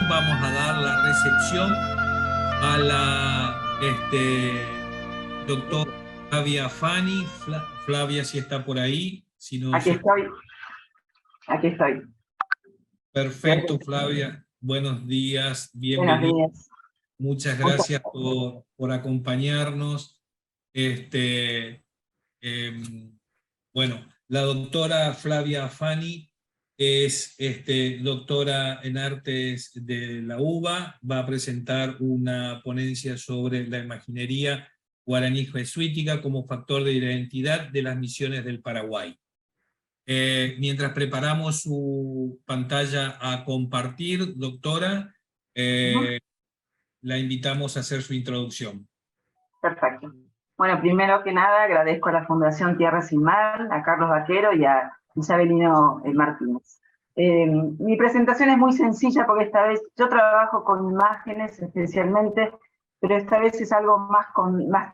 vamos a dar la recepción a la doctora Flavia Fani. Flavia, si está por ahí. Si no, aquí estoy. Aquí estoy. Perfecto, Flavia. Buenos días, bienvenida. Buenos días. Muchas gracias por acompañarnos. Bueno, la doctora Flavia Fani es doctora en artes de la UBA, va a presentar una ponencia sobre la imaginería guaraní jesuítica como factor de identidad de las misiones del Paraguay. Mientras preparamos su pantalla a compartir, doctora, la invitamos a hacer su introducción. Perfecto. Bueno, primero que nada agradezco a la Fundación Tierra Sin Mar, a Carlos Vaquero y a Isabelino Martínez. Mi presentación es muy sencilla porque esta vez yo trabajo con imágenes especialmente, pero esta vez es algo más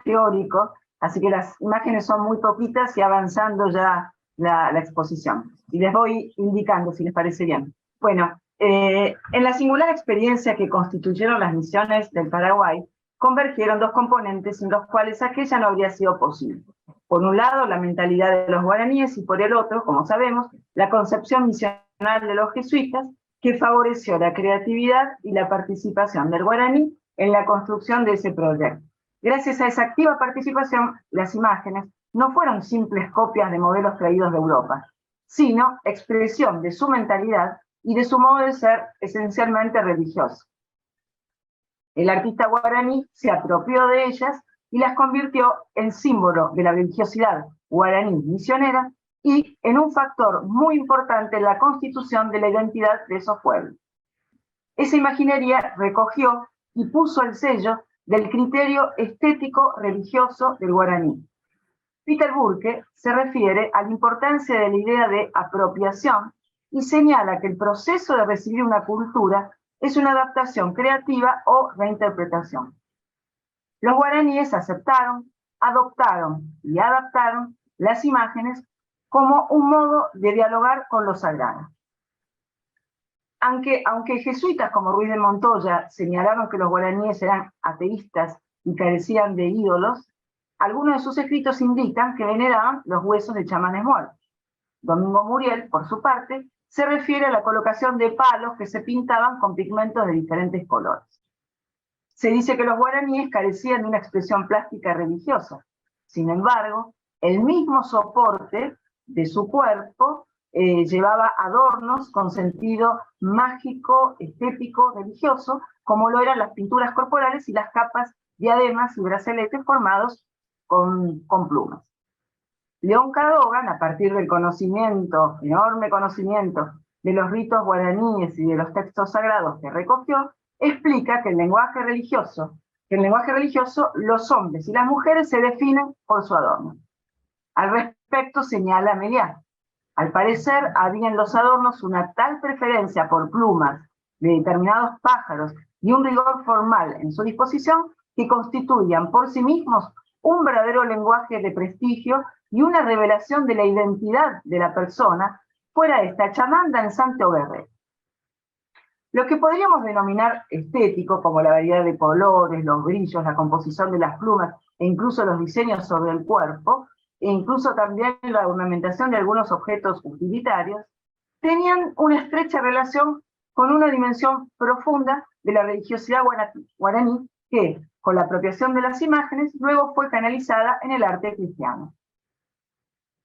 teórico, así que las imágenes son muy poquitas y avanzando ya la exposición. Y les voy indicando si les parece bien. Bueno, en la singular experiencia que constituyeron las misiones del Paraguay, convergieron dos componentes sin los cuales aquella no habría sido posible. Por un lado, la mentalidad de los guaraníes y por el otro, como sabemos, la concepción misional de los jesuitas que favoreció la creatividad y la participación del guaraní en la construcción de ese proyecto. Gracias a esa activa participación, las imágenes no fueron simples copias de modelos traídos de Europa, sino expresión de su mentalidad y de su modo de ser esencialmente religioso. El artista guaraní se apropió de ellas y las convirtió en símbolo de la religiosidad guaraní misionera y en un factor muy importante en la constitución de la identidad de esos pueblos. Esa imaginería recogió y puso el sello del criterio estético religioso del guaraní. Peter Burke se refiere a la importancia de la idea de apropiación y señala que el proceso de recibir una cultura es una adaptación creativa o reinterpretación. Los guaraníes aceptaron, adoptaron y adaptaron las imágenes como un modo de dialogar con lo sagrado. Aunque jesuitas como Ruiz de Montoya señalaron que los guaraníes eran ateístas y carecían de ídolos, algunos de sus escritos indican que veneraban los huesos de chamanes muertos. Domingo Muriel, por su parte, se refiere a la colocación de palos que se pintaban con pigmentos de diferentes colores. Se dice que los guaraníes carecían de una expresión plástica religiosa. Sin embargo, el mismo soporte de su cuerpo llevaba adornos con sentido mágico, estético, religioso, como lo eran las pinturas corporales y las capas, diademas y brazaletes formados con plumas. León Cadogan, a partir del enorme conocimiento de los ritos guaraníes y de los textos sagrados que recogió, explica que en el lenguaje religioso los hombres y las mujeres se definen por su adorno. Al respecto señala Meliá: al parecer había en los adornos una tal preferencia por plumas de determinados pájaros y un rigor formal en su disposición que constituían por sí mismos un verdadero lenguaje de prestigio y una revelación de la identidad de la persona, fuera esta chamán, danzante o guerrero. Lo que podríamos denominar estético, como la variedad de colores, los brillos, la composición de las plumas e incluso los diseños sobre el cuerpo, e incluso también la ornamentación de algunos objetos utilitarios, tenían una estrecha relación con una dimensión profunda de la religiosidad guaraní que, con la apropiación de las imágenes, luego fue canalizada en el arte cristiano.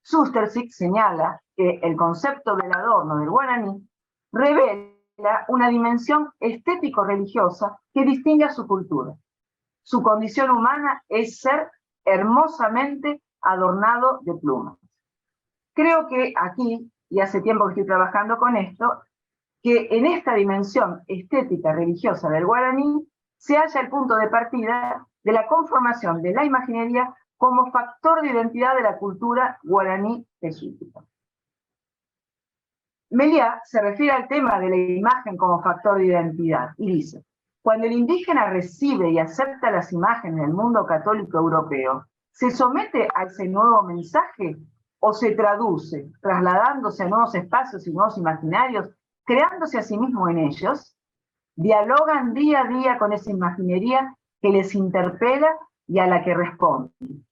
Sustersic señala que el concepto del adorno del guaraní revela una dimensión estético-religiosa que distingue a su cultura. Su condición humana es ser hermosamente adornado de plumas. Creo que aquí, y hace tiempo que estoy trabajando con esto, que en esta dimensión estética religiosa del guaraní se halla el punto de partida de la conformación de la imaginería como factor de identidad de la cultura guaraní jesuítica. Meliá se refiere al tema de la imagen como factor de identidad y dice: cuando el indígena recibe y acepta las imágenes del mundo católico europeo, ¿se somete a ese nuevo mensaje o se traduce, trasladándose a nuevos espacios y nuevos imaginarios, creándose a sí mismo en ellos? dialogan día a día con esa imaginería que les interpela y a la que responden.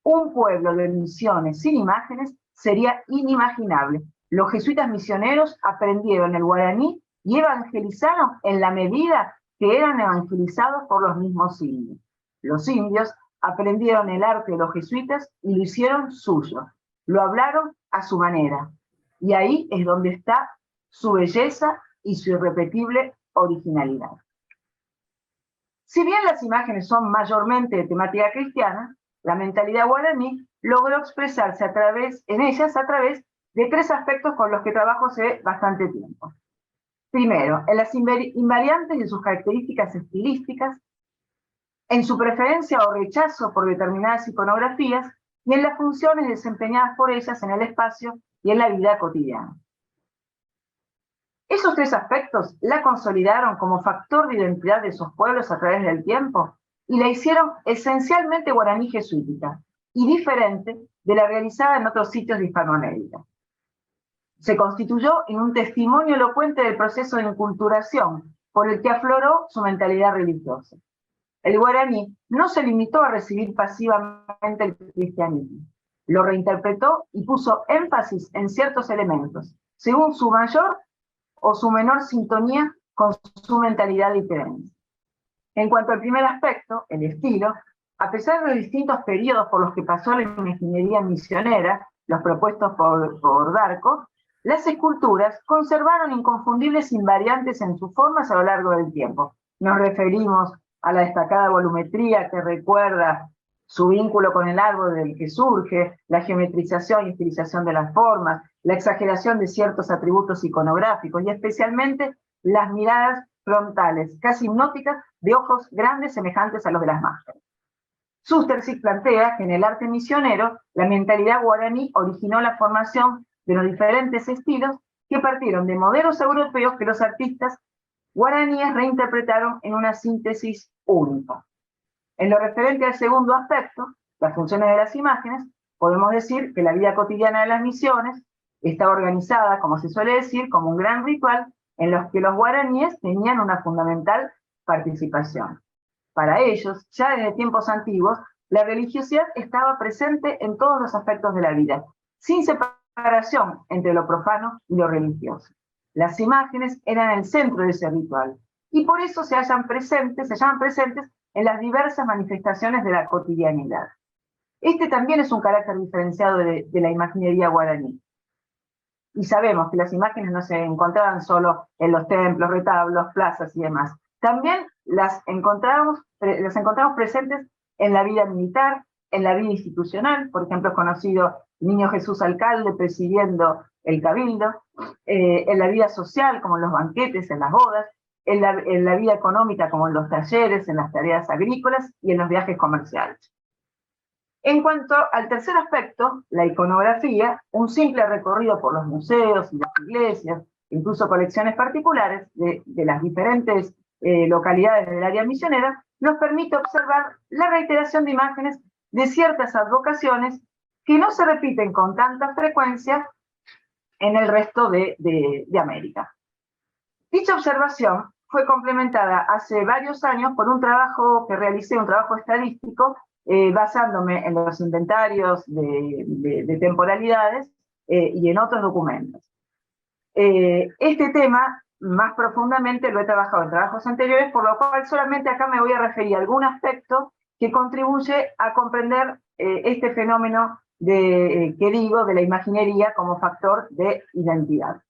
Un pueblo de misiones sin imágenes sería inimaginable. Los jesuitas misioneros aprendieron el guaraní y evangelizaron en la medida que eran evangelizados por los mismos indios. Los indios aprendieron el arte de los jesuitas y lo hicieron suyo. Lo hablaron a su manera. Y ahí es donde está su belleza y su irrepetible originalidad. Si bien las imágenes son mayormente de temática cristiana, la mentalidad guaraní logró expresarse en ellas a través de 3 aspectos con los que trabajo hace bastante tiempo. Primero, en las invariantes de sus características estilísticas, en su preferencia o rechazo por determinadas iconografías y en las funciones desempeñadas por ellas en el espacio y en la vida cotidiana. Esos 3 aspectos la consolidaron como factor de identidad de esos pueblos a través del tiempo y la hicieron esencialmente guaraní jesuítica y diferente de la realizada en otros sitios de Hispanoamérica. Se constituyó en un testimonio elocuente del proceso de inculturación por el que afloró su mentalidad religiosa. El guaraní no se limitó a recibir pasivamente el cristianismo, lo reinterpretó y puso énfasis en ciertos elementos, según su mayor o su menor sintonía con su mentalidad y creencia. En cuanto al primer aspecto, el estilo, a pesar de los distintos periodos por los que pasó la imaginería misionera, los propuestos por Darco, las esculturas conservaron inconfundibles invariantes en sus formas a lo largo del tiempo. Nos referimos a la destacada volumetría que recuerda su vínculo con el árbol del que surge, la geometrización y estilización de las formas, la exageración de ciertos atributos iconográficos y especialmente las miradas frontales, casi hipnóticas, de ojos grandes semejantes a los de las máscaras. Sustersic plantea que en el arte misionero la mentalidad guaraní originó la formación de los diferentes estilos que partieron de modelos europeos que los artistas guaraníes reinterpretaron en una síntesis única. En lo referente al segundo aspecto, las funciones de las imágenes, podemos decir que la vida cotidiana de las misiones está organizada, como se suele decir, como un gran ritual en los que los guaraníes tenían una fundamental participación. Para ellos, ya desde tiempos antiguos, la religiosidad estaba presente en todos los aspectos de la vida, sin separación entre lo profano y lo religioso. Las imágenes eran el centro de ese ritual, y por eso se llaman presentes en las diversas manifestaciones de la cotidianidad. Este también es un carácter diferenciado de la imaginería guaraní. Y sabemos que las imágenes no se encontraban solo en los templos, retablos, plazas y demás. También las encontramos presentes en la vida militar, en la vida institucional. Por ejemplo, es conocido Niño Jesús Alcalde presidiendo el cabildo, en la vida social, como en los banquetes, en las bodas, en la vida económica, como en los talleres, en las tareas agrícolas y en los viajes comerciales. En cuanto al tercer aspecto, la iconografía, un simple recorrido por los museos y las iglesias, incluso colecciones particulares de las diferentes localidades del área misionera, nos permite observar la reiteración de imágenes de ciertas advocaciones que no se repiten con tanta frecuencia en el resto de América. Dicha observación fue complementada hace varios años por un trabajo que realicé, un trabajo estadístico, basándome en los inventarios de temporalidades y en otros documentos. Este tema, más profundamente, lo he trabajado en trabajos anteriores, por lo cual solamente acá me voy a referir a algún aspecto que contribuye a comprender este fenómeno de la imaginería como factor de identidad.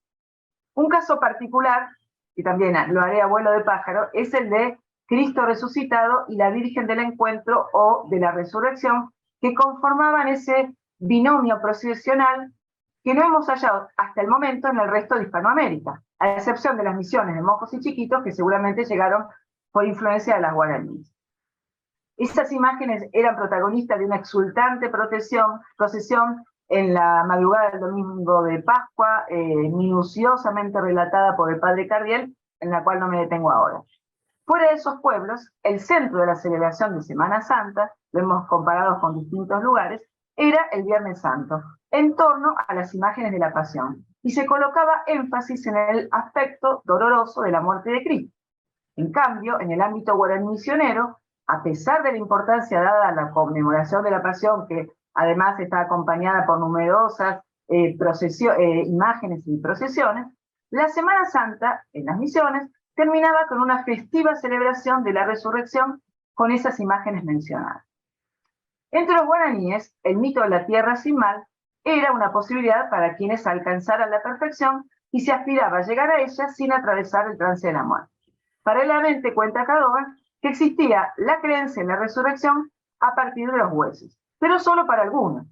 Un caso particular, que también lo haré a vuelo de pájaro, es el de Cristo resucitado y la Virgen del Encuentro o de la Resurrección, que conformaban ese binomio procesional que no hemos hallado hasta el momento en el resto de Hispanoamérica, a excepción de las misiones de monjos y chiquitos que seguramente llegaron por influencia de las guaraníes. Esas imágenes eran protagonistas de una exultante procesión en la madrugada del domingo de Pascua, minuciosamente relatada por el padre Cardiel, en la cual no me detengo ahora. Fuera de esos pueblos, el centro de la celebración de Semana Santa, lo hemos comparado con distintos lugares, era el Viernes Santo, en torno a las imágenes de la Pasión, y se colocaba énfasis en el aspecto doloroso de la muerte de Cristo. En cambio, en el ámbito guaraní misionero, a pesar de la importancia dada a la conmemoración de la Pasión, que además está acompañada por numerosas imágenes y procesiones, la Semana Santa en las misiones terminaba con una festiva celebración de la resurrección con esas imágenes mencionadas. Entre los guaraníes, el mito de la tierra sin mal era una posibilidad para quienes alcanzaran la perfección y se aspiraba a llegar a ella sin atravesar el trance de la muerte. Paralelamente, cuenta Cadógan, que existía la creencia en la resurrección a partir de los huesos, pero solo para algunos.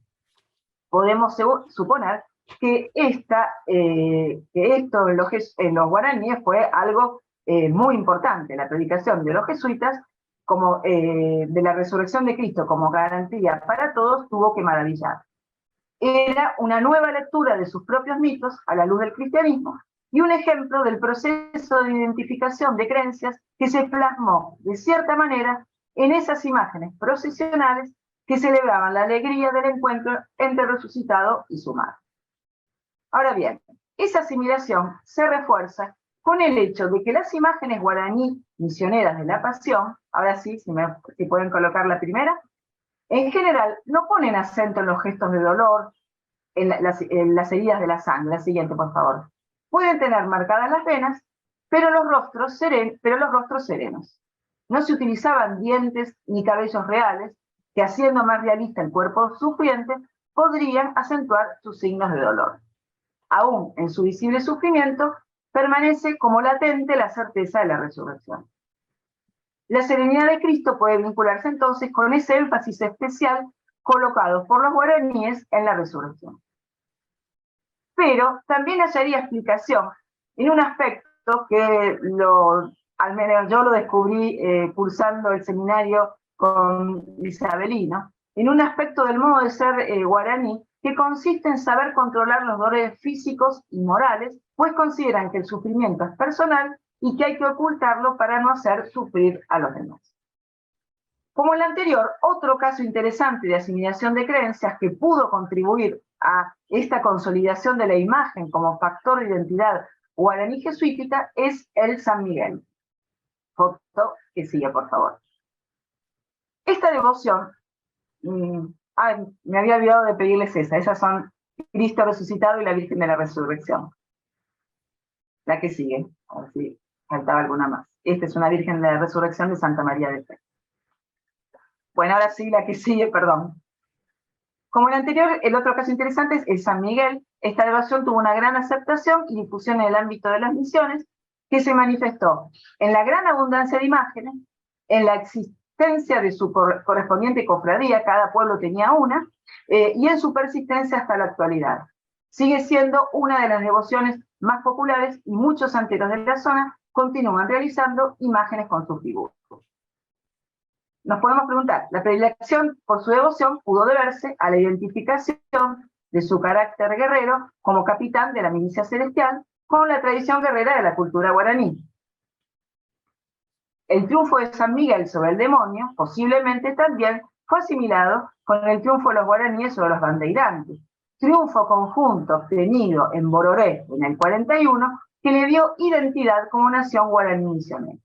Podemos suponer que esto en los guaraníes fue algo muy importante. La predicación de los jesuitas de la resurrección de Cristo como garantía para todos tuvo que maravillar. Era una nueva lectura de sus propios mitos a la luz del cristianismo y un ejemplo del proceso de identificación de creencias que se plasmó de cierta manera en esas imágenes procesionales que celebraban la alegría del encuentro entre el resucitado y su madre. Ahora bien, esa asimilación se refuerza con el hecho de que las imágenes guaraní misioneras de la Pasión, ahora sí, si pueden colocar la primera, en general no ponen acento en los gestos de dolor, en las heridas de la sangre. La siguiente, por favor. Pueden tener marcadas las venas, pero los rostros serenos. No se utilizaban dientes ni cabellos reales, que haciendo más realista el cuerpo sufriente, podrían acentuar sus signos de dolor. Aún en su visible sufrimiento, permanece como latente la certeza de la resurrección. La serenidad de Cristo puede vincularse entonces con ese énfasis especial colocado por los guaraníes en la resurrección. Pero también hallaría explicación en un aspecto que al menos yo lo descubrí cursando el seminario con Isabelino, en un aspecto del modo de ser guaraní que consiste en saber controlar los dolores físicos y morales, pues consideran que el sufrimiento es personal y que hay que ocultarlo para no hacer sufrir a los demás. Como el anterior, otro caso interesante de asimilación de creencias que pudo contribuir a esta consolidación de la imagen como factor de identidad guaraní jesuítica es el San Miguel. Foto que sigue, por favor. Esta devoción, me había olvidado de pedirles esas son Cristo resucitado y la Virgen de la Resurrección. La que sigue, a ver si faltaba alguna más. Esta es una Virgen de la Resurrección de Santa María de Fe. Bueno, ahora sí, la que sigue, perdón. Como el anterior, el otro caso interesante es el San Miguel. Esta devoción tuvo una gran aceptación y difusión en el ámbito de las misiones, que se manifestó en la gran abundancia de imágenes, en la existencia de su correspondiente cofradía, cada pueblo tenía una, y en su persistencia hasta la actualidad. Sigue siendo una de las devociones más populares y muchos santeros de la zona continúan realizando imágenes con sus dibujos. Nos podemos preguntar, la predilección por su devoción pudo deberse a la identificación de su carácter guerrero como capitán de la milicia celestial con la tradición guerrera de la cultura guaraní. El triunfo de San Miguel sobre el demonio posiblemente también fue asimilado con el triunfo de los guaraníes sobre los bandeirantes, triunfo conjunto obtenido en Bororé en el 41 que le dio identidad como nación guaraní misionera.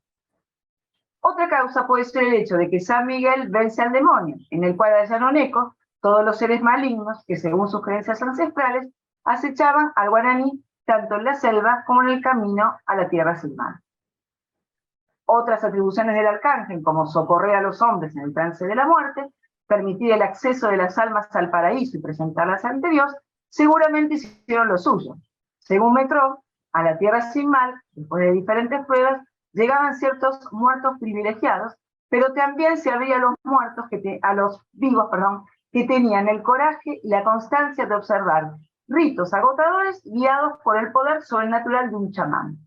Otra causa puede ser el hecho de que San Miguel vence al demonio, en el cual Yanoneco, todos los seres malignos que según sus creencias ancestrales acechaban al guaraní tanto en la selva como en el camino a la tierra sin mar. Otras atribuciones del arcángel, como socorrer a los hombres en el trance de la muerte, permitir el acceso de las almas al paraíso y presentarlas ante Dios, seguramente hicieron lo suyo. Según Metró, a la tierra sin mal, después de diferentes pruebas, llegaban ciertos muertos privilegiados, pero también se abría a los vivos que tenían el coraje y la constancia de observar ritos agotadores guiados por el poder sobrenatural de un chamán.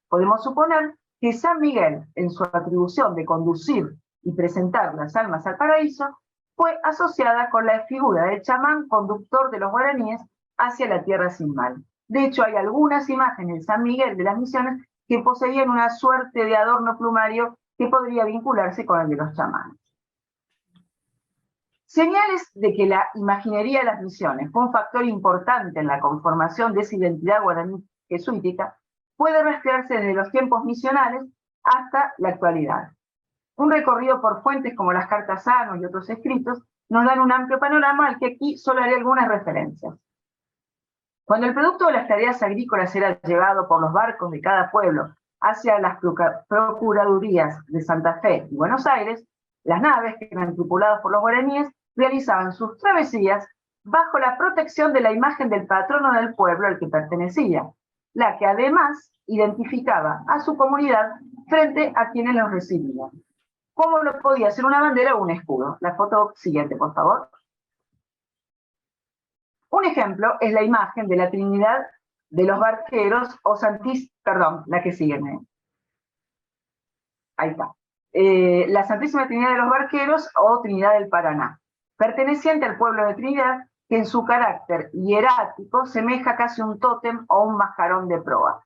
Podemos suponer que San Miguel, en su atribución de conducir y presentar las almas al paraíso, fue asociada con la figura del chamán conductor de los guaraníes hacia la tierra sin mal. De hecho, hay algunas imágenes de San Miguel de las misiones que poseían una suerte de adorno plumario que podría vincularse con el de los chamanes. Señales de que la imaginería de las misiones fue un factor importante en la conformación de esa identidad guaraní jesuítica puede rastrearse desde los tiempos misionales hasta la actualidad. Un recorrido por fuentes como las cartas Samos y otros escritos nos dan un amplio panorama al que aquí solo haré algunas referencias. Cuando el producto de las tareas agrícolas era llevado por los barcos de cada pueblo hacia las procuradurías de Santa Fe y Buenos Aires, las naves, que eran tripuladas por los guaraníes, realizaban sus travesías bajo la protección de la imagen del patrono del pueblo al que pertenecía, la que además identificaba a su comunidad frente a quienes los recibían. ¿Cómo lo podía ser una bandera o un escudo? La foto siguiente, por favor. Un ejemplo es la imagen de la Trinidad de los Barqueros o la que sigue. Ahí está. La Santísima Trinidad de los Barqueros o Trinidad del Paraná, perteneciente al pueblo de Trinidad, que en su carácter hierático semeja casi un tótem o un mascarón de proa.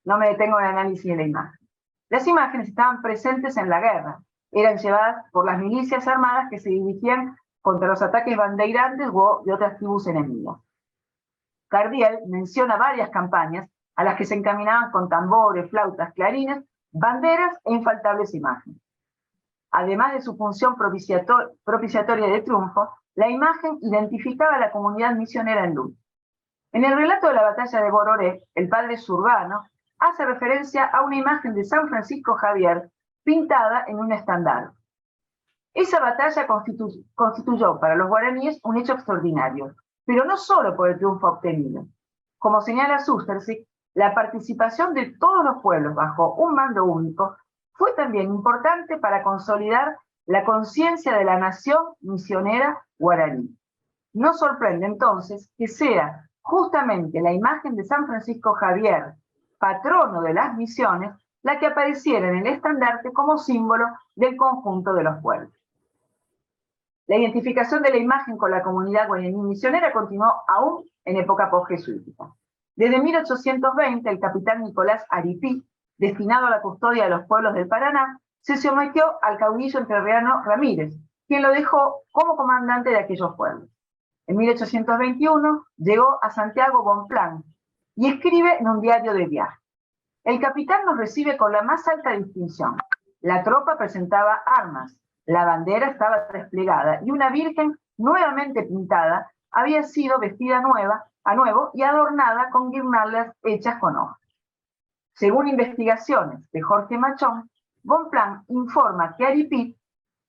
No me detengo en el análisis de la imagen. Las imágenes estaban presentes en la guerra, eran llevadas por las milicias armadas que se dirigían contra los ataques bandeirantes o de otras tribus enemigas. Cardiel menciona varias campañas a las que se encaminaban con tambores, flautas, clarines, banderas e infaltables imágenes. Además de su función propiciatoria de triunfo, la imagen identificaba a la comunidad misionera en lucha. En el relato de la batalla de Bororé, el padre Zurbano hace referencia a una imagen de San Francisco Javier pintada en un estandarte. Esa batalla constituyó para los guaraníes un hecho extraordinario, pero no solo por el triunfo obtenido. Como señala Sustersic, la participación de todos los pueblos bajo un mando único fue también importante para consolidar la conciencia de la nación misionera guaraní. No sorprende entonces que sea justamente la imagen de San Francisco Javier, patrono de las misiones, la que apareciera en el estandarte como símbolo del conjunto de los pueblos. La identificación de la imagen con la comunidad guaraní misionera continuó aún en época postjesuítica. Desde 1820, el capitán Nicolás Aripí, destinado a la custodia de los pueblos del Paraná, se sometió al caudillo entrerriano Ramírez, quien lo dejó como comandante de aquellos pueblos. En 1821 llegó a Santiago Bonpland y escribe en un diario de viaje: el capitán nos recibe con la más alta distinción. La tropa presentaba armas, la bandera estaba desplegada y una virgen nuevamente pintada había sido vestida a nuevo y adornada con guirnaldas hechas con hojas. Según investigaciones de Jorge Machón, Bonpland informa que Aripí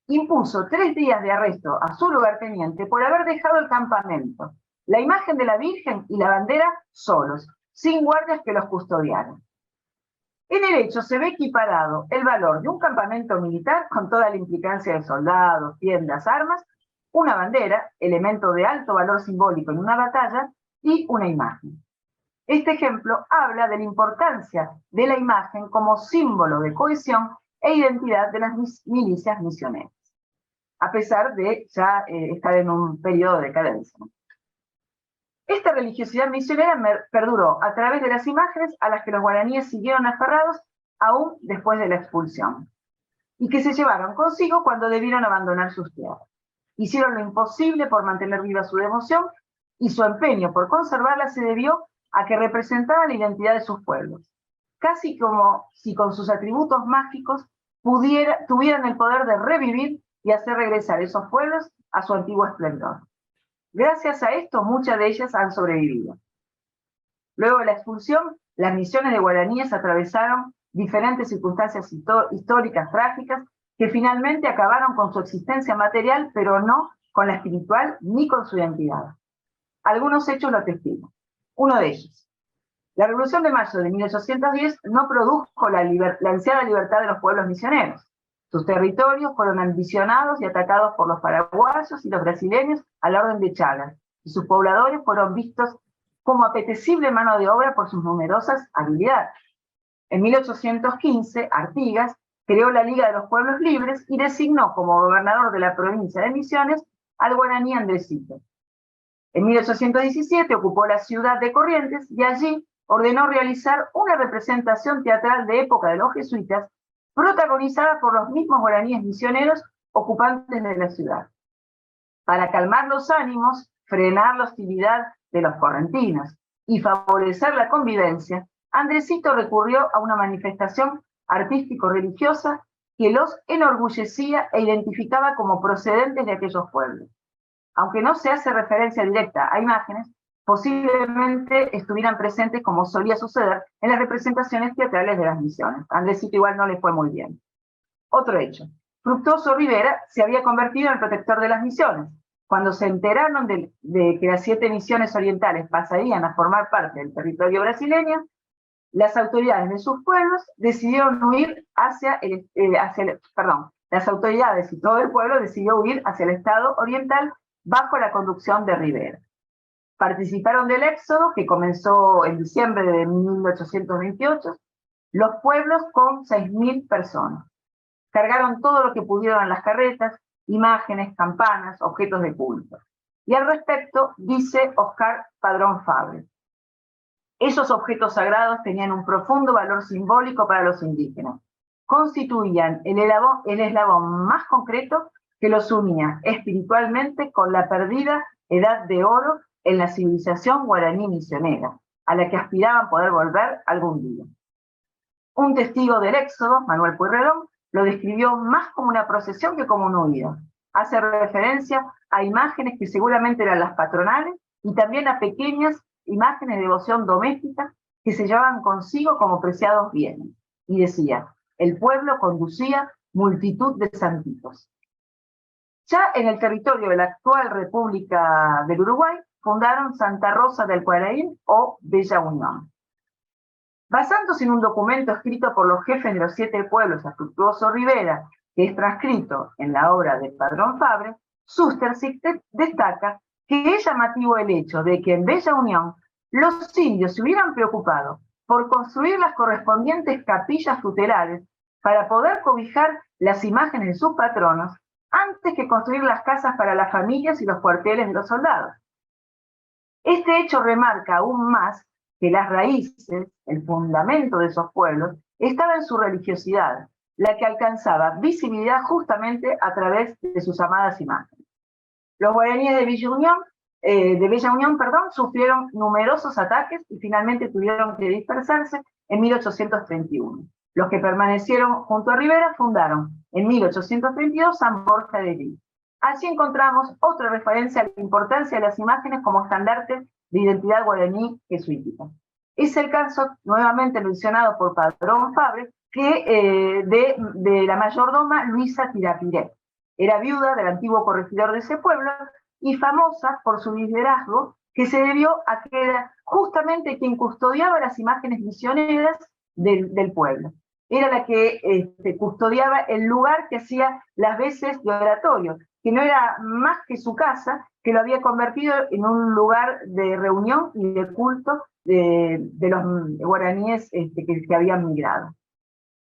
impuso 3 días de arresto a su lugarteniente por haber dejado el campamento, la imagen de la Virgen y la bandera solos, sin guardias que los custodiaran. En el hecho se ve equiparado el valor de un campamento militar con toda la implicancia de soldados, tiendas, armas, una bandera, elemento de alto valor simbólico en una batalla, y una imagen. Este ejemplo habla de la importancia de la imagen como símbolo de cohesión e identidad de las milicias misioneras, a pesar de ya estar en un periodo de decadencia. Esta religiosidad misionera perduró a través de las imágenes a las que los guaraníes siguieron aferrados aún después de la expulsión, y que se llevaron consigo cuando debieron abandonar sus tierras. Hicieron lo imposible por mantener viva su devoción, y su empeño por conservarla se debió a que representaba la identidad de sus pueblos, casi como si con sus atributos mágicos tuvieran el poder de revivir y hacer regresar esos pueblos a su antiguo esplendor. Gracias a esto, muchas de ellas han sobrevivido. Luego de la expulsión, las misiones de guaraníes atravesaron diferentes circunstancias históricas trágicas que finalmente acabaron con su existencia material, pero no con la espiritual ni con su identidad. Algunos hechos lo atestiguan. Uno de ellos: la Revolución de Mayo de 1810 no produjo la ansiada libertad de los pueblos misioneros. Sus territorios fueron ambicionados y atacados por los paraguayos y los brasileños a la orden de Chagas, y sus pobladores fueron vistos como apetecible mano de obra por sus numerosas habilidades. En 1815, Artigas creó la Liga de los Pueblos Libres y designó como gobernador de la provincia de Misiones al guaraní Andresito. En 1817 ocupó la ciudad de Corrientes y allí ordenó realizar una representación teatral de época de los jesuitas, protagonizada por los mismos guaraníes misioneros ocupantes de la ciudad. Para calmar los ánimos, frenar la hostilidad de los correntinos y favorecer la convivencia, Andresito recurrió a una manifestación artístico-religiosa que los enorgullecía e identificaba como procedentes de aquellos pueblos. Aunque no se hace referencia directa a imágenes, posiblemente estuvieran presentes como solía suceder en las representaciones teatrales de las misiones. A Andresito igual no le fue muy bien. Otro hecho. Fructuoso Rivera se había convertido en el protector de las misiones. Cuando se enteraron de que las 7 misiones orientales pasarían a formar parte del territorio brasileño, las autoridades de sus pueblos decidieron huir las autoridades y todo el pueblo decidió huir hacia el estado oriental bajo la conducción de Rivera. Participaron del éxodo que comenzó en diciembre de 1828, los pueblos con 6.000 personas. Cargaron todo lo que pudieron en las carretas, imágenes, campanas, objetos de culto. Y al respecto dice Oscar Padrón Fabre: esos objetos sagrados tenían un profundo valor simbólico para los indígenas. Constituían el eslabón más concreto que los unía espiritualmente con la perdida edad de oro en la civilización guaraní misionera, a la que aspiraban poder volver algún día. Un testigo del éxodo, Manuel Pueyrredón, lo describió más como una procesión que como una huida. Hace referencia a imágenes que seguramente eran las patronales y también a pequeñas imágenes de devoción doméstica que se llevaban consigo como preciados bienes. Y decía: el pueblo conducía multitud de santitos. Ya en el territorio de la actual República del Uruguay, fundaron Santa Rosa del Cuaraín o Bella Unión. Basándose en un documento escrito por los jefes de los 7 pueblos a Fructuoso Rivera, que es transcrito en la obra de Padrón Fabre, Sustersic destaca que es llamativo el hecho de que en Bella Unión los indios se hubieran preocupado por construir las correspondientes capillas tutelares para poder cobijar las imágenes de sus patronos antes que construir las casas para las familias y los cuarteles de los soldados. Este hecho remarca aún más que las raíces, el fundamento de esos pueblos, estaba en su religiosidad, la que alcanzaba visibilidad justamente a través de sus amadas imágenes. Los guaraníes de Bella Unión, sufrieron numerosos ataques y finalmente tuvieron que dispersarse en 1831. Los que permanecieron junto a Rivera fundaron en 1832 San Borja de Rí. Así encontramos otra referencia a la importancia de las imágenes como estandarte de identidad guaraní jesuítica. Es el caso, nuevamente mencionado por Padrón Fabre, de la mayordoma Luisa Tirapiré. Era viuda del antiguo corregidor de ese pueblo y famosa por su liderazgo, que se debió a que era justamente quien custodiaba las imágenes misioneras del pueblo. Era la que custodiaba el lugar que hacía las veces de oratorio, que no era más que su casa, que lo había convertido en un lugar de reunión y de culto de los guaraníes que habían migrado.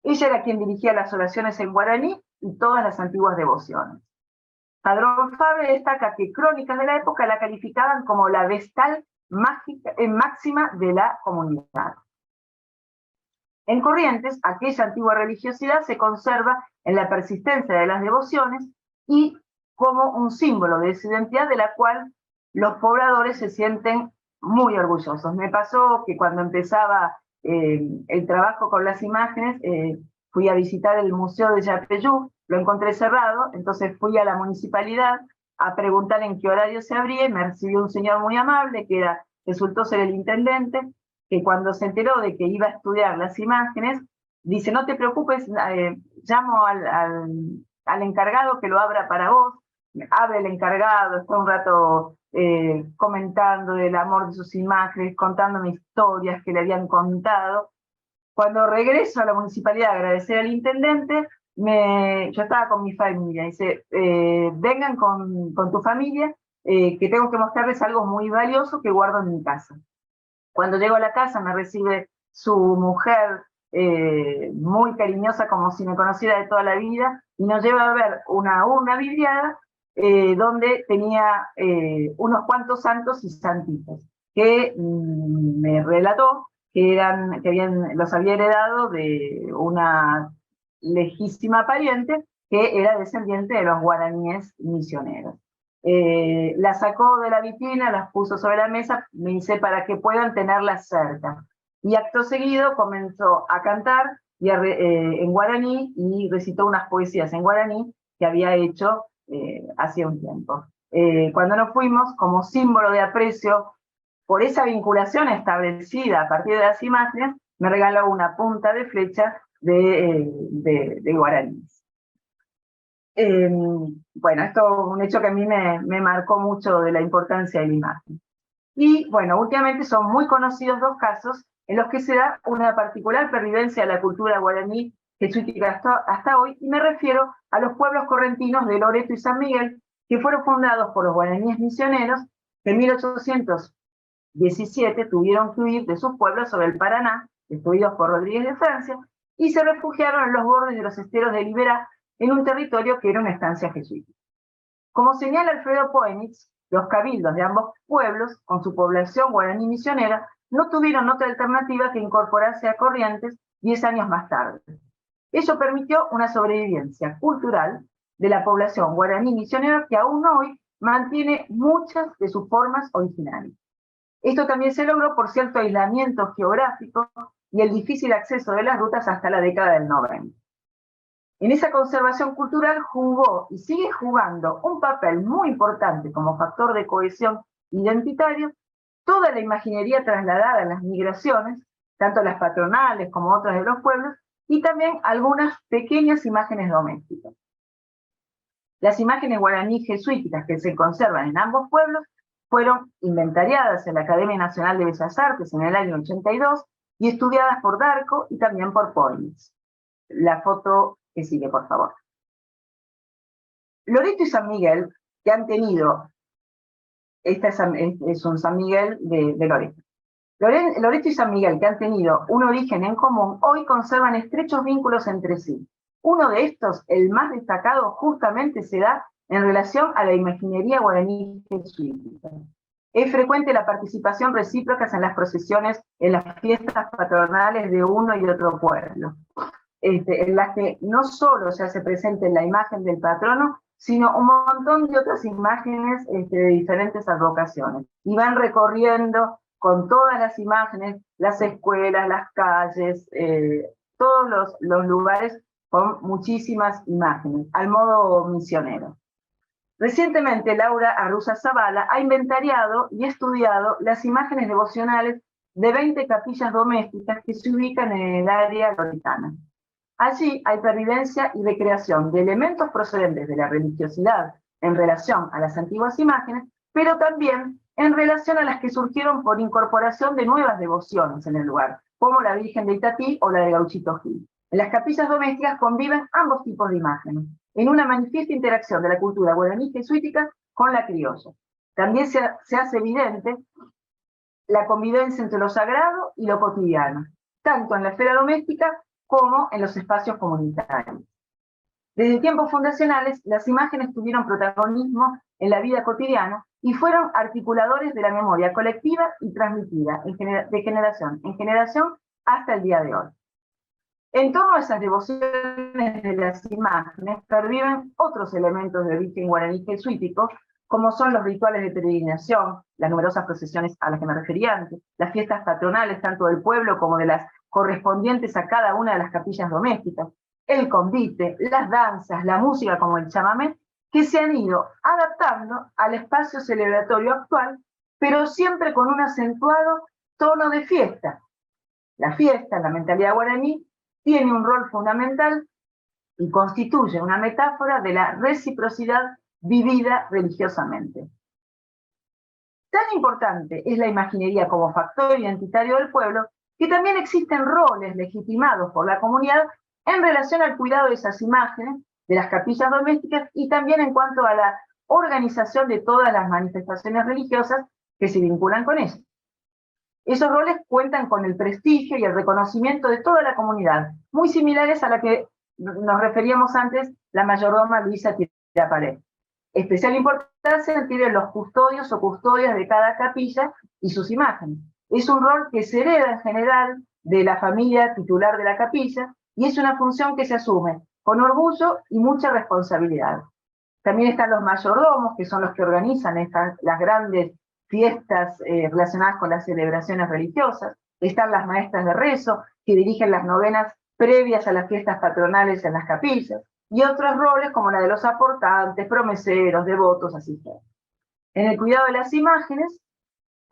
Ella era quien dirigía las oraciones en guaraní y todas las antiguas devociones. Padrón Fabre destaca que crónicas de la época la calificaban como la vestal máxima de la comunidad. En Corrientes, aquella antigua religiosidad se conserva en la persistencia de las devociones y como un símbolo de esa identidad de la cual los pobladores se sienten muy orgullosos. Me pasó que cuando empezaba el trabajo con las imágenes, fui a visitar el Museo de Yapeyú, lo encontré cerrado, entonces fui a la municipalidad a preguntar en qué horario se abría y me recibió un señor muy amable que resultó ser el intendente, que cuando se enteró de que iba a estudiar las imágenes, dice: no te preocupes, llamo al encargado que lo abra para vos. Abre el encargado, está un rato comentando del amor de sus imágenes, contándome historias que le habían contado. Cuando regreso a la municipalidad a agradecer al intendente, yo estaba con mi familia, dice: vengan con tu familia, que tengo que mostrarles algo muy valioso que guardo en mi casa. Cuando llego a la casa me recibe su mujer, muy cariñosa, como si me conociera de toda la vida, y nos lleva a ver una urna vidriada donde tenía unos cuantos santos y santitas, que me relató que los había heredado de una legítima pariente que era descendiente de los guaraníes misioneros. La sacó de la vitrina, las puso sobre la mesa, me dice, para que puedan tenerlas cerca. Y acto seguido comenzó a cantar en guaraní y recitó unas poesías en guaraní que había hecho hacía un tiempo. Cuando nos fuimos, como símbolo de aprecio por esa vinculación establecida a partir de las imágenes, me regaló una punta de flecha de guaraníes. Bueno, esto es un hecho que a mí me marcó mucho de la importancia de la imagen. Y bueno, últimamente son muy conocidos dos casos en los que se da una particular pervivencia de la cultura guaraní jesuítica hasta hoy, y me refiero a los pueblos correntinos de Loreto y San Miguel, que fueron fundados por los guaraníes misioneros que en 1817 tuvieron que huir de sus pueblos sobre el Paraná, destruidos por Rodríguez de Francia, y se refugiaron en los bordes de los esteros de Liberá, en un territorio que era una estancia jesuítica. Como señala Alfredo Poenitz, los cabildos de ambos pueblos, con su población guaraní misionera, no tuvieron otra alternativa que incorporarse a Corrientes 10 años más tarde. Ello permitió una sobrevivencia cultural de la población guaraní misionera que aún hoy mantiene muchas de sus formas originarias. Esto también se logró por cierto aislamiento geográfico y el difícil acceso de las rutas hasta la década del 90. En esa conservación cultural jugó y sigue jugando un papel muy importante como factor de cohesión identitaria toda la imaginería trasladada en las migraciones, tanto las patronales como otras de los pueblos, y también algunas pequeñas imágenes domésticas. Las imágenes guaraní jesuíticas que se conservan en ambos pueblos fueron inventariadas en la Academia Nacional de Bellas Artes en el año 82 y estudiadas por Darco y también por Poenitz. La foto que sigue, por favor. Loreto y San Miguel, que han tenido, esta es un San Miguel de Loreto. Loreto y San Miguel, que han tenido un origen en común, hoy conservan estrechos vínculos entre sí. Uno de estos, el más destacado, justamente se da en relación a la imaginería guaraní jesuítica. Es frecuente la participación recíproca en las procesiones, en las fiestas patronales de uno y otro pueblo, en las que no solo se hace presente la imagen del patrono, sino un montón de otras imágenes de diferentes advocaciones. Y van recorriendo con todas las imágenes, las escuelas, las calles, todos los lugares con muchísimas imágenes, al modo misionero. Recientemente, Laura Arruza Zavala ha inventariado y estudiado las imágenes devocionales de 20 capillas domésticas que se ubican en el área loretana. Allí hay pervivencia y recreación de elementos procedentes de la religiosidad en relación a las antiguas imágenes, pero también en relación a las que surgieron por incorporación de nuevas devociones en el lugar, como la Virgen de Itatí o la de Gauchito Gil. En las capillas domésticas conviven ambos tipos de imágenes, en una manifiesta interacción de la cultura guaraní jesuítica con la criolla. También se hace evidente la convivencia entre lo sagrado y lo cotidiano, tanto en la esfera doméstica como en los espacios comunitarios. Desde tiempos fundacionales, las imágenes tuvieron protagonismo en la vida cotidiana y fueron articuladores de la memoria colectiva y transmitida de generación en generación hasta el día de hoy. En torno a esas devociones de las imágenes perviven otros elementos de origen guaraní jesuítico, como son los rituales de peregrinación, las numerosas procesiones a las que me refería antes, las fiestas patronales tanto del pueblo como de las correspondientes a cada una de las capillas domésticas, el convite, las danzas, la música como el chamamé, que se han ido adaptando al espacio celebratorio actual, pero siempre con un acentuado tono de fiesta. La fiesta, en la mentalidad guaraní, tiene un rol fundamental y constituye una metáfora de la reciprocidad vivida religiosamente. Tan importante es la imaginería como factor identitario del pueblo, que también existen roles legitimados por la comunidad en relación al cuidado de esas imágenes, de las capillas domésticas, y también en cuanto a la organización de todas las manifestaciones religiosas que se vinculan con ellas. Esos roles cuentan con el prestigio y el reconocimiento de toda la comunidad, muy similares a la que nos referíamos antes, la mayordoma Luisa Tirapared. Especial importancia tienen los custodios o custodias de cada capilla y sus imágenes. Es un rol que se hereda en general de la familia titular de la capilla y es una función que se asume con orgullo y mucha responsabilidad. También están los mayordomos, que son los que organizan las grandes fiestas relacionadas con las celebraciones religiosas. Están las maestras de rezo, que dirigen las novenas previas a las fiestas patronales en las capillas, y otros roles como la de los aportantes, promeseros, devotos, asistentes. En el cuidado de las imágenes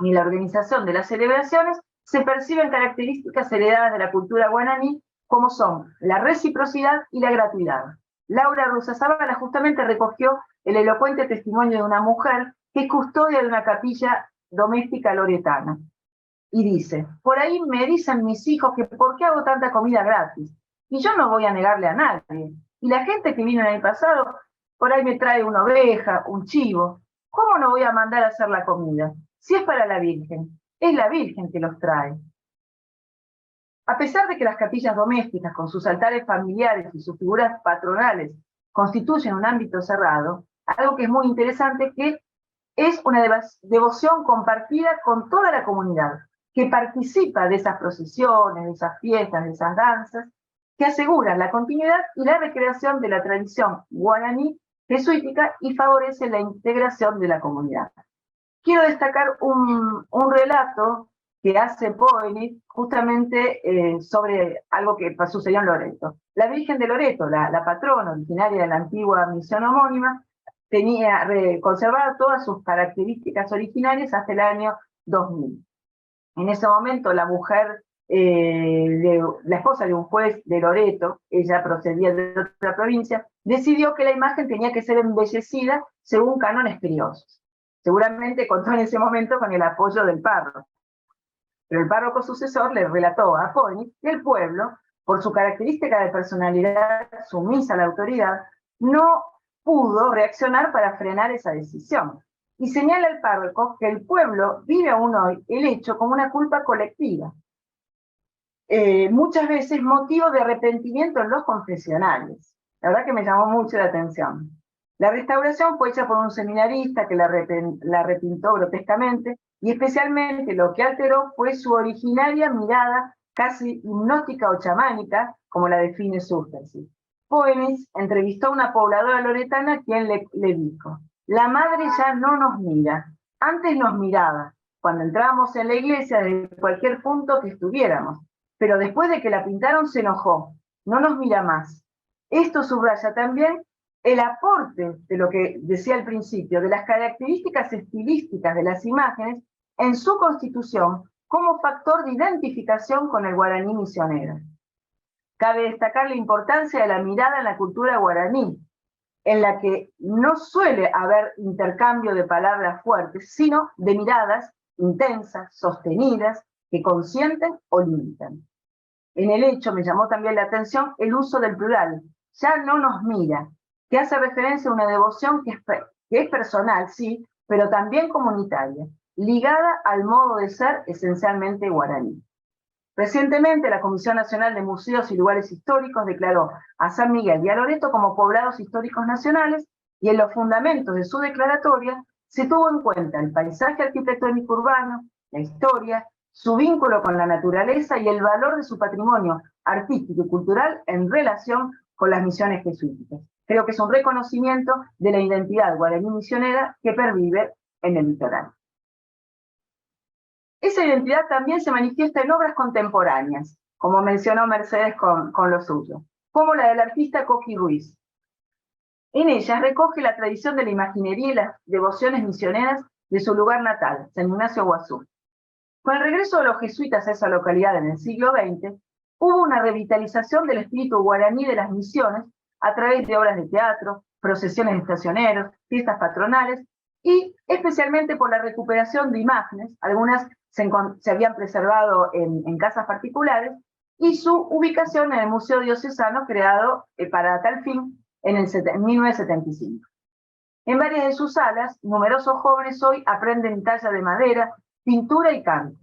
y la organización de las celebraciones se perciben características heredadas de la cultura guaraní, como son la reciprocidad y la gratuidad. Laura Rusazábala justamente recogió el elocuente testimonio de una mujer que es custodia de una capilla doméstica loretana. Y dice: por ahí me dicen mis hijos que por qué hago tanta comida gratis. Y yo no voy a negarle a nadie. Y la gente que vino el año pasado, por ahí me trae una oveja, un chivo. ¿Cómo no voy a mandar a hacer la comida? Si es para la Virgen, es la Virgen que los trae. A pesar de que las capillas domésticas, con sus altares familiares y sus figuras patronales, constituyen un ámbito cerrado, algo que es muy interesante, que es una devoción compartida con toda la comunidad, que participa de esas procesiones, de esas fiestas, de esas danzas, que aseguran la continuidad y la recreación de la tradición guaraní jesuítica y favorecen la integración de la comunidad. Quiero destacar un relato que hace Poenit justamente sobre algo que sucedió en Loreto. La Virgen de Loreto, la patrona originaria de la antigua misión homónima, tenía conservado todas sus características originarias hasta el año 2000. En ese momento la mujer, la esposa de un juez de Loreto, ella procedía de otra provincia, decidió que la imagen tenía que ser embellecida según cánones criosos. Seguramente contó en ese momento con el apoyo del párroco. Pero el párroco sucesor le relató a Poenit que el pueblo, por su característica de personalidad sumisa a la autoridad, no pudo reaccionar para frenar esa decisión. Y señala el párroco que el pueblo vive aún hoy el hecho como una culpa colectiva. Muchas veces motivo de arrepentimiento en los confesionales. La verdad que me llamó mucho la atención. La restauración fue hecha por un seminarista que la repintó grotescamente, y especialmente lo que alteró fue su originaria mirada casi hipnótica o chamánica, como la define Sustersi. Poenit entrevistó a una pobladora loretana quien le dijo: la madre ya no nos mira, antes nos miraba, cuando entrábamos en la iglesia desde cualquier punto que estuviéramos, pero después de que la pintaron se enojó, no nos mira más. Esto subraya también el aporte de lo que decía al principio, de las características estilísticas de las imágenes en su constitución como factor de identificación con el guaraní misionero. Cabe destacar la importancia de la mirada en la cultura guaraní, en la que no suele haber intercambio de palabras fuertes, sino de miradas intensas, sostenidas, que consienten o limitan. En el hecho me llamó también la atención el uso del plural, ya no nos mira, que hace referencia a una devoción que es personal, sí, pero también comunitaria, ligada al modo de ser esencialmente guaraní. Recientemente, la Comisión Nacional de Museos y Lugares Históricos declaró a San Miguel y a Loreto como poblados históricos nacionales, y en los fundamentos de su declaratoria se tuvo en cuenta el paisaje arquitectónico urbano, la historia, su vínculo con la naturaleza y el valor de su patrimonio artístico y cultural en relación con las misiones jesuíticas. Creo que es un reconocimiento de la identidad guaraní misionera que pervive en el litoral. Esa identidad también se manifiesta en obras contemporáneas, como mencionó Mercedes con lo suyo, como la del artista Coqui Ruiz. En ellas recoge la tradición de la imaginería y las devociones misioneras de su lugar natal, San Ignacio Guazú. Con el regreso de los jesuitas a esa localidad en el siglo XX, hubo una revitalización del espíritu guaraní de las misiones a través de obras de teatro, procesiones de estacioneros, fiestas patronales, y especialmente por la recuperación de imágenes, algunas se habían preservado en casas particulares, y su ubicación en el Museo Diocesano, creado para tal fin en 1975. En varias de sus salas, numerosos jóvenes hoy aprenden talla de madera, pintura y canto.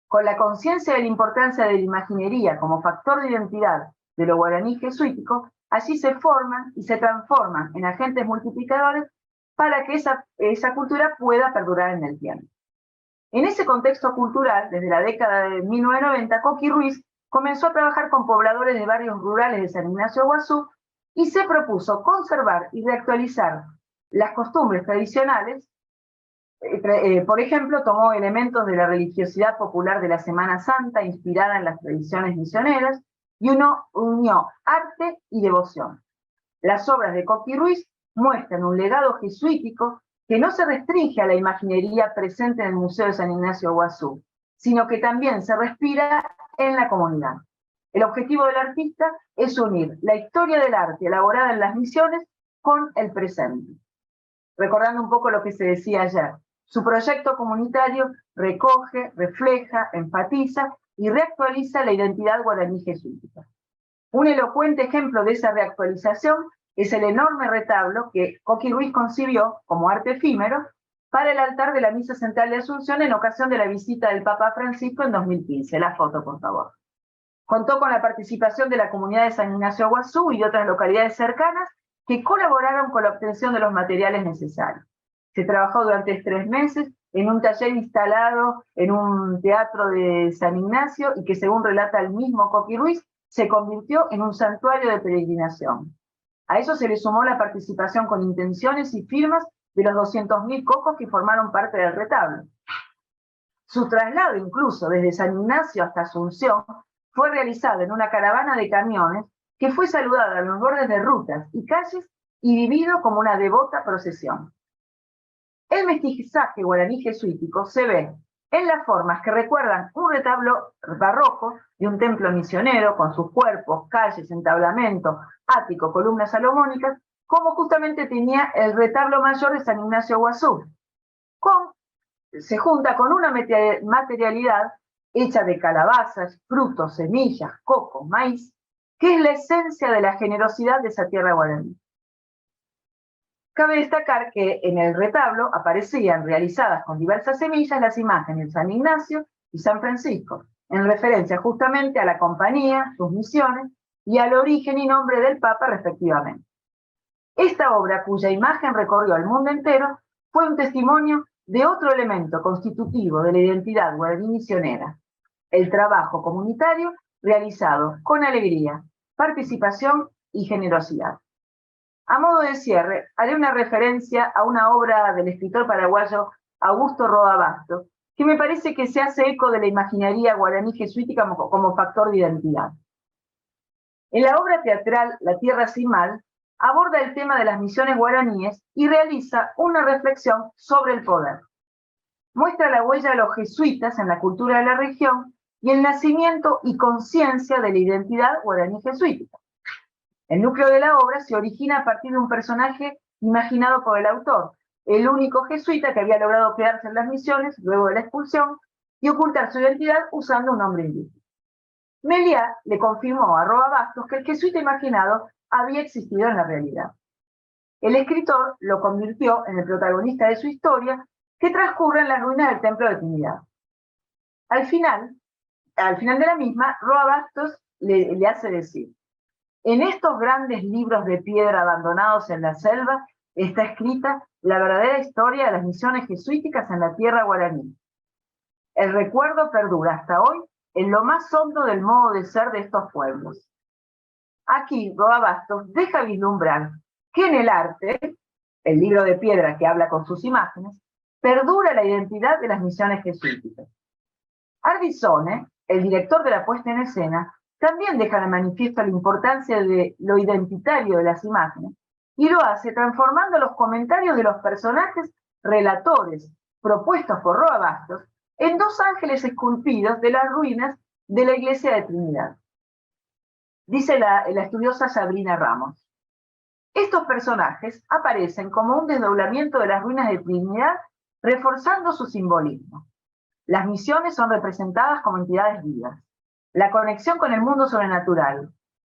Con la conciencia de la importancia de la imaginería como factor de identidad de lo guaraní jesuítico, allí se forman y se transforman en agentes multiplicadores para que esa cultura pueda perdurar en el tiempo. En ese contexto cultural, desde la década de 1990, Coqui Ruiz comenzó a trabajar con pobladores de barrios rurales de San Ignacio Guazú y se propuso conservar y reactualizar las costumbres tradicionales. Por ejemplo, tomó elementos de la religiosidad popular de la Semana Santa, inspirada en las tradiciones misioneras, y uno unió arte y devoción. Las obras de Coqui Ruiz muestran un legado jesuítico que no se restringe a la imaginería presente en el Museo de San Ignacio de Iguazú, sino que también se respira en la comunidad. El objetivo del artista es unir la historia del arte elaborada en las misiones con el presente. Recordando un poco lo que se decía ayer, su proyecto comunitario recoge, refleja, enfatiza y reactualiza la identidad guaraní jesuítica. Un elocuente ejemplo de esa reactualización es el enorme retablo que Coqui Ruiz concibió como arte efímero para el altar de la Misa Central de Asunción en ocasión de la visita del Papa Francisco en 2015. La foto, por favor. Contó con la participación de la comunidad de San Ignacio de Iguazú y de otras localidades cercanas que colaboraron con la obtención de los materiales necesarios. Se trabajó durante 3 meses en un taller instalado en un teatro de San Ignacio y que, según relata el mismo Coqui Ruiz, se convirtió en un santuario de peregrinación. A eso se le sumó la participación con intenciones y firmas de los 200.000 cocos que formaron parte del retablo. Su traslado incluso desde San Ignacio hasta Asunción fue realizado en una caravana de camiones que fue saludada en los bordes de rutas y calles y vivido como una devota procesión. El mestizaje guaraní jesuítico se ve en las formas que recuerdan un retablo barroco de un templo misionero con sus cuerpos, calles, entablamento, ático, columnas salomónicas, como justamente tenía el retablo mayor de San Ignacio de Iguazú. Se junta con una materialidad hecha de calabazas, frutos, semillas, coco, maíz, que es la esencia de la generosidad de esa tierra guaraní. Cabe destacar que en el retablo aparecían realizadas con diversas semillas las imágenes de San Ignacio y San Francisco, en referencia justamente a la compañía, sus misiones y al origen y nombre del Papa respectivamente. Esta obra, cuya imagen recorrió el mundo entero, fue un testimonio de otro elemento constitutivo de la identidad guaraní misionera, el trabajo comunitario realizado con alegría, participación y generosidad. A modo de cierre, haré una referencia a una obra del escritor paraguayo Augusto Roa Bastos, que me parece que se hace eco de la imaginería guaraní jesuítica como factor de identidad. En la obra teatral La Tierra Sin Mal, aborda el tema de las misiones guaraníes y realiza una reflexión sobre el poder. Muestra la huella de los jesuitas en la cultura de la región y el nacimiento y conciencia de la identidad guaraní jesuítica. El núcleo de la obra se origina a partir de un personaje imaginado por el autor, el único jesuita que había logrado quedarse en las misiones luego de la expulsión y ocultar su identidad usando un nombre indígena. Meliá le confirmó a Roa Bastos que el jesuita imaginado había existido en la realidad. El escritor lo convirtió en el protagonista de su historia, que transcurre en las ruinas del Templo de Trinidad. Al final de la misma, Roa Bastos le hace decir: en estos grandes libros de piedra abandonados en la selva está escrita la verdadera historia de las misiones jesuíticas en la tierra guaraní. El recuerdo perdura hasta hoy en lo más hondo del modo de ser de estos pueblos. Aquí Roa Bastos deja vislumbrar que en el arte, el libro de piedra que habla con sus imágenes, perdura la identidad de las misiones jesuíticas. Ardizone, el director de la puesta en escena, también deja de manifiesto la importancia de lo identitario de las imágenes y lo hace transformando los comentarios de los personajes relatores propuestos por Roa Bastos en 2 ángeles esculpidos de las ruinas de la iglesia de Trinidad. Dice la estudiosa Sabrina Ramos: estos personajes aparecen como un desdoblamiento de las ruinas de Trinidad, reforzando su simbolismo. Las misiones son representadas como entidades vivas. La conexión con el mundo sobrenatural,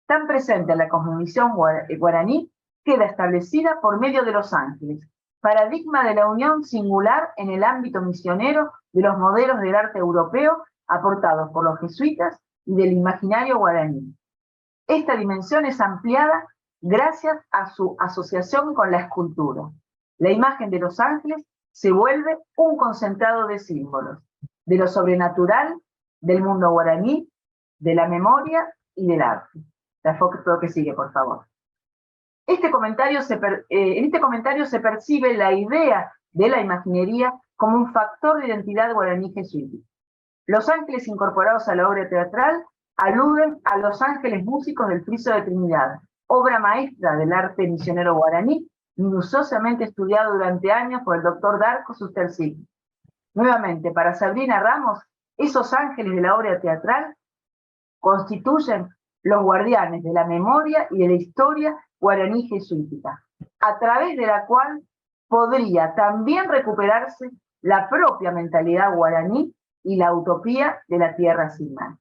tan presente en la cosmovisión guaraní, queda establecida por medio de los ángeles, paradigma de la unión singular en el ámbito misionero de los modelos del arte europeo aportados por los jesuitas y del imaginario guaraní. Esta dimensión es ampliada gracias a su asociación con la escultura. La imagen de los ángeles se vuelve un concentrado de símbolos, de lo sobrenatural, del mundo guaraní, de la memoria y del arte. La foto que sigue, por favor. En este comentario se percibe la idea de la imaginería como un factor de identidad guaraní jesuítica. Los ángeles incorporados a la obra teatral aluden a los ángeles músicos del friso de Trinidad, obra maestra del arte misionero guaraní, minuciosamente estudiado durante años por el doctor Darko Sustersigui. Nuevamente, para Sabrina Ramos, esos ángeles de la obra teatral constituyen los guardianes de la memoria y de la historia guaraní jesuítica, a través de la cual podría también recuperarse la propia mentalidad guaraní y la utopía de la tierra sin mar.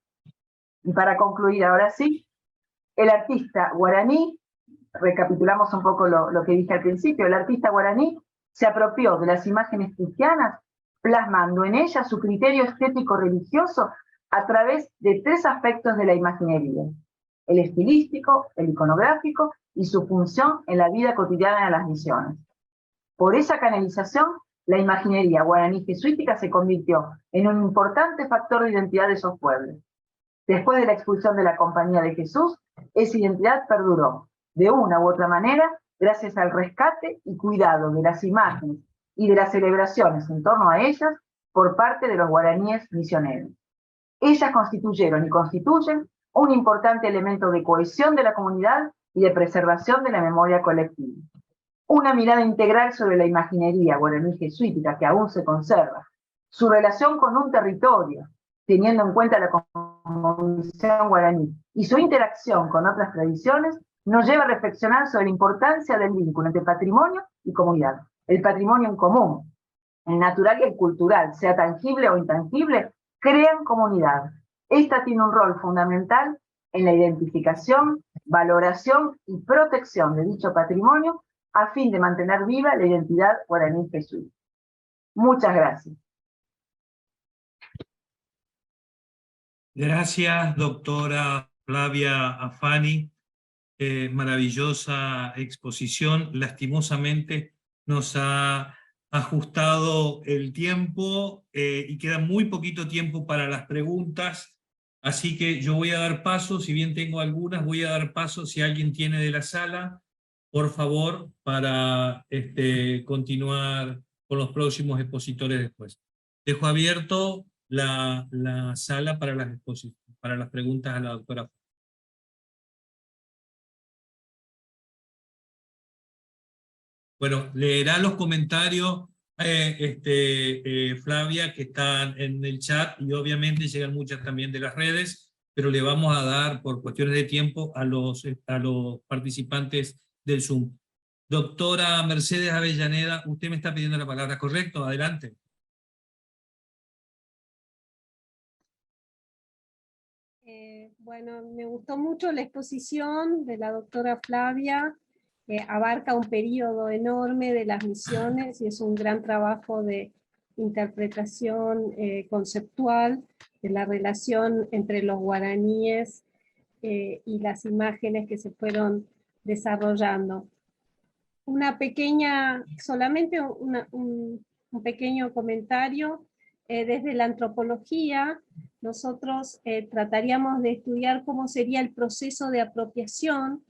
Y para concluir ahora sí, el artista guaraní, recapitulamos un poco lo que dije al principio, el artista guaraní se apropió de las imágenes cristianas, plasmando en ellas su criterio estético religioso a través de 3 aspectos de la imaginería: el estilístico, el iconográfico y su función en la vida cotidiana de las misiones. Por esa canalización, la imaginería guaraní jesuítica se convirtió en un importante factor de identidad de esos pueblos. Después de la expulsión de la Compañía de Jesús, esa identidad perduró, de una u otra manera, gracias al rescate y cuidado de las imágenes y de las celebraciones en torno a ellas por parte de los guaraníes misioneros. Ellas constituyeron y constituyen un importante elemento de cohesión de la comunidad y de preservación de la memoria colectiva. Una mirada integral sobre la imaginería guaraní jesuítica que aún se conserva, su relación con un territorio, teniendo en cuenta la cosmovisión guaraní, y su interacción con otras tradiciones, nos lleva a reflexionar sobre la importancia del vínculo entre patrimonio y comunidad. El patrimonio en común, el natural y el cultural, sea tangible o intangible, crean comunidad. Esta tiene un rol fundamental en la identificación, valoración y protección de dicho patrimonio a fin de mantener viva la identidad guaraní jesuítica. Muchas gracias. Gracias, doctora Flavia Afani. Maravillosa exposición. Lastimosamente nos ha ajustado el tiempo y queda muy poquito tiempo para las preguntas, así que yo voy a dar paso, si bien tengo algunas, voy a dar paso si alguien tiene de la sala, por favor, para continuar con los próximos expositores después. Dejo abierto la sala para las preguntas a la doctora. Bueno, leerá los comentarios Flavia, que están en el chat, y obviamente llegan muchas también de las redes, pero le vamos a dar, por cuestiones de tiempo, a los participantes del Zoom. Doctora Mercedes Avellaneda, usted me está pidiendo la palabra, ¿correcto? Adelante. Bueno, me gustó mucho la exposición de la doctora Flavia. Abarca un periodo enorme de las misiones y es un gran trabajo de interpretación conceptual de la relación entre los guaraníes y las imágenes que se fueron desarrollando. Solamente un pequeño comentario. Desde la antropología, nosotros trataríamos de estudiar cómo sería el proceso de apropiación,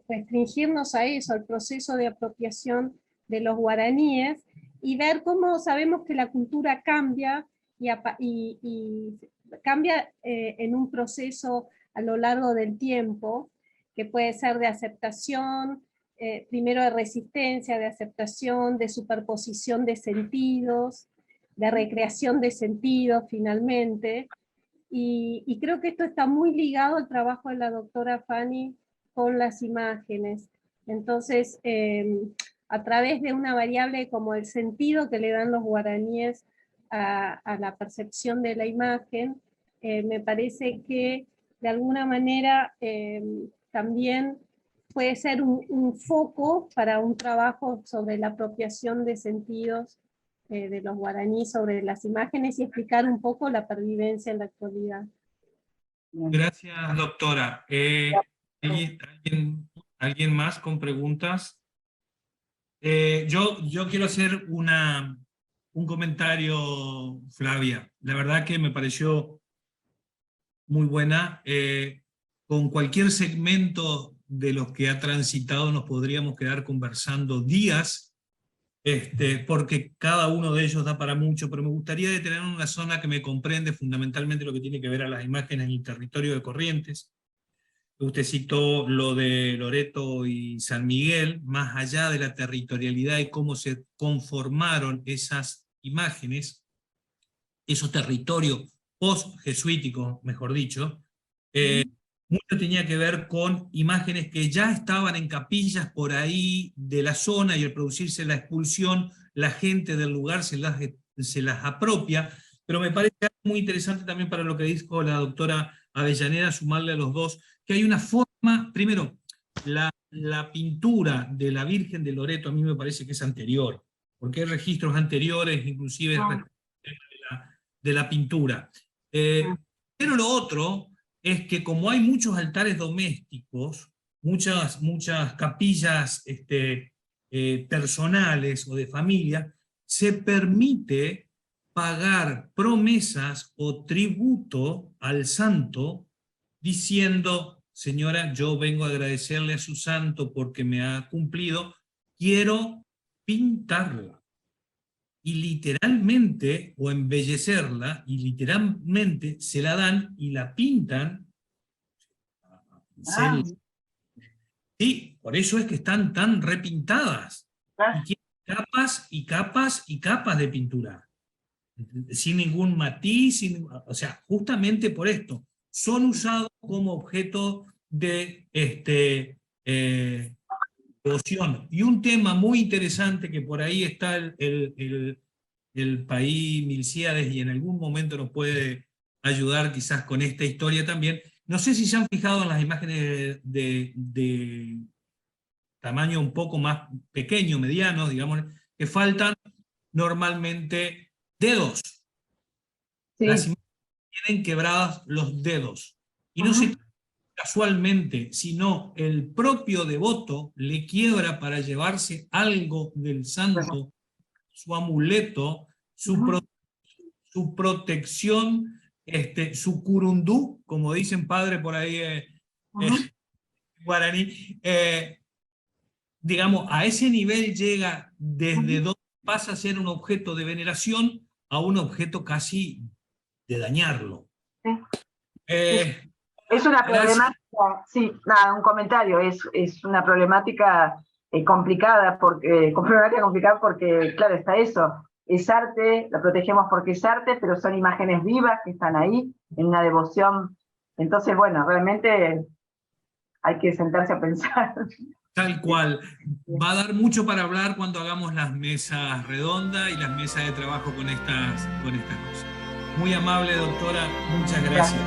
restringirnos a eso, al proceso de apropiación de los guaraníes, y ver cómo sabemos que la cultura cambia, y cambia en un proceso a lo largo del tiempo, que puede ser de aceptación, primero de resistencia, de aceptación, de superposición de sentidos, de recreación de sentidos finalmente, y creo que esto está muy ligado al trabajo de la doctora Fanny con las imágenes. Entonces, a través de una variable como el sentido que le dan los guaraníes a la percepción de la imagen, me parece que de alguna manera también puede ser un foco para un trabajo sobre la apropiación de sentidos de los guaraníes sobre las imágenes, y explicar un poco la pervivencia en la actualidad. Gracias, doctora. ¿Alguien más con preguntas? Yo quiero hacer un comentario, Flavia. La verdad que me pareció muy buena. Con cualquier segmento de los que ha transitado nos podríamos quedar conversando días. porque cada uno de ellos da para mucho, pero me gustaría detener en una zona que me comprende fundamentalmente lo que tiene que ver a las imágenes en el territorio de Corrientes. Usted citó lo de Loreto y San Miguel, más allá de la territorialidad y cómo se conformaron esas imágenes, esos territorios post-jesuíticos, mejor dicho, mucho tenía que ver con imágenes que ya estaban en capillas por ahí de la zona, y al producirse la expulsión, la gente del lugar se las apropia, pero me parece muy interesante también para lo que dijo la doctora Avellaneda, sumarle a los dos, que hay una forma, primero, la pintura de la Virgen de Loreto a mí me parece que es anterior, porque hay registros anteriores, inclusive de la pintura. Pero lo otro es que como hay muchos altares domésticos, muchas capillas personales o de familia, se permite pagar promesas o tributo al santo diciendo: señora, yo vengo a agradecerle a su santo porque me ha cumplido, quiero pintarla. Y literalmente, o embellecerla, y literalmente se la dan y la pintan a pincel. Sí, por eso es que están tan repintadas. Y tienen capas y capas y capas de pintura. Sin ningún matiz, o sea, justamente por esto. Son usados como objeto de devoción. Y un tema muy interesante que por ahí está el país Milcíades, y en algún momento nos puede ayudar quizás con esta historia también. No sé si se han fijado en las imágenes de tamaño un poco más pequeño, mediano, digamos, que faltan normalmente dedos. Sí. Las imágenes tienen quebradas los dedos. Y no se casualmente, sino el propio devoto le quiebra para llevarse algo del santo, su amuleto, su protección, su curundú, como dicen padre por ahí guaraní, digamos, a ese nivel llega desde donde pasa a ser un objeto de veneración a un objeto casi de dañarlo. Es una problemática, sí, nada, un comentario, es una problemática complicada, porque, claro, está eso, es arte, lo protegemos porque es arte, pero son imágenes vivas que están ahí, en una devoción. Entonces, bueno, realmente hay que sentarse a pensar. Tal cual. Va a dar mucho para hablar cuando hagamos las mesas redondas y las mesas de trabajo con estas cosas. Muy amable, doctora, muchas gracias.